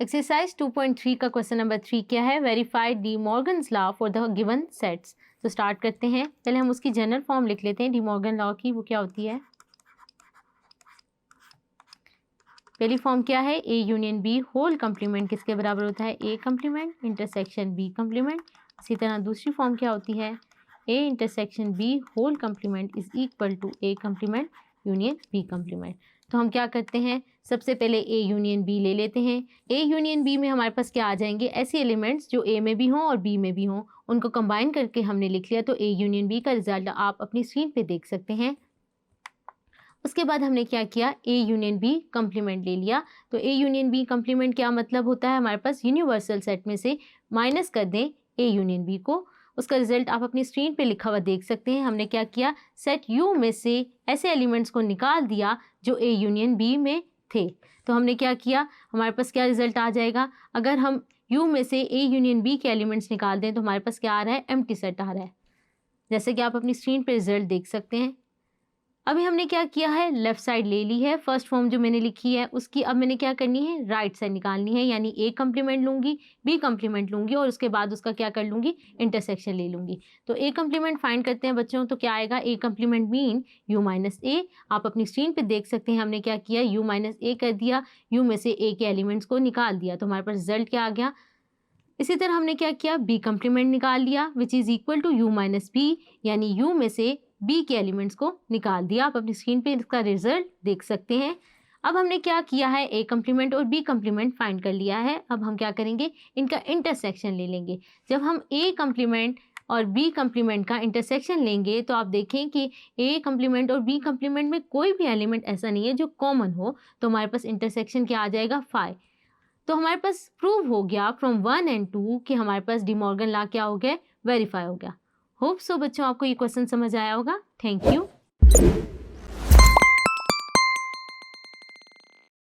Exercise 2.3 का question number 3 क्या है? Verify D Morgan's law for the given sets. तो स्टार्ट करते हैं। पहले हम उसकी जनरल फॉर्म लिख लेते हैं डी मॉर्गन लॉ की। वो क्या होती है? पहली फॉर्म क्या है? A union B whole complement किसके बराबर होता है? A complement intersection B complement. इसी तरह दूसरी फॉर्म क्या होती है? A intersection B whole complement is equal to A complement union B complement. तो हम क्या करते हैं? सबसे पहले ए यूनियन बी ले लेते हैं। ए यूनियन बी में हमारे पास क्या आ जाएंगे? ऐसे एलिमेंट्स जो ए में भी हों और बी में भी हों, उनको कंबाइन करके हमने लिख लिया। तो ए यूनियन बी का रिजल्ट आप अपनी स्क्रीन पे देख सकते हैं। उसके बाद हमने क्या किया? ए यूनियन बी कंप्लीमेंट ले लिया। तो ए यूनियन बी कंप्लीमेंट क्या मतलब होता है? हमारे पास यूनिवर्सल सेट में से माइनस कर दें ए यूनियन बी को। उसका रिजल्ट आप अपनी स्क्रीन पे लिखा हुआ देख सकते हैं। हमने क्या किया? सेट यू में से ऐसे एलिमेंट्स को निकाल दिया जो ए यूनियन बी में थे। तो हमने क्या किया? हमारे पास क्या रिजल्ट आ जाएगा? अगर हम यू में से ए यूनियन बी के एलिमेंट्स निकाल दें तो हमारे पास क्या आ रहा है? एम्प्टी सेट आ रहा है, जैसे कि आप अपनी स्क्रीन पे रिजल्ट देख सकते हैं। अभी हमने क्या किया है? लेफ्ट साइड ले ली है। फर्स्ट फॉर्म जो मैंने लिखी है उसकी अब मैंने क्या करनी है? राइट साइड निकालनी है, यानी ए कंप्लीमेंट लूंगी, बी कंप्लीमेंट लूंगी और उसके बाद उसका क्या कर लूंगी? इंटरसेक्शन ले लूंगी। तो ए कंप्लीमेंट फाइंड करते हैं बच्चों। तो क्या आएगा? ए कंप्लीमेंट मीन यू माइनस ए। आप अपनी स्क्रीन पे देख सकते हैं हमने क्या किया? यू माइनस ए कर दिया, यू में से ए के एलिमेंट्स को निकाल दिया। तो हमारे पास रिजल्ट क्या आ गया? इसी तरह हमने क्या किया? बी कंप्लीमेंट निकाल लिया which is equal to U minus B, यानी यू में से बी के एलिमेंट्स को निकाल दिया। आप अपनी स्क्रीन पे इसका रिजल्ट देख सकते हैं। अब हमने क्या किया है? ए कंप्लीमेंट और बी कंप्लीमेंट फाइंड कर लिया है। अब हम क्या करेंगे? इनका इंटरसेक्शन ले लेंगे। जब हम ए कंप्लीमेंट और बी कंप्लीमेंट का इंटरसेक्शन लेंगे तो आप देखें कि ए कंप्लीमेंट और बी कंप्लीमेंट में कोई भी एलिमेंट ऐसा नहीं है जो कॉमन हो। तो हमारे पास इंटरसेक्शन क्या आ जाएगा? 5। तो हमारे पास प्रूव हो गया फ्रॉम 1 and 2 कि हमारे पास डी मॉर्गन लॉ क्या हो गया? वेरीफाई हो गया। होप सो बच्चों आपको ये क्वेश्चन समझ आया होगा। Thank you.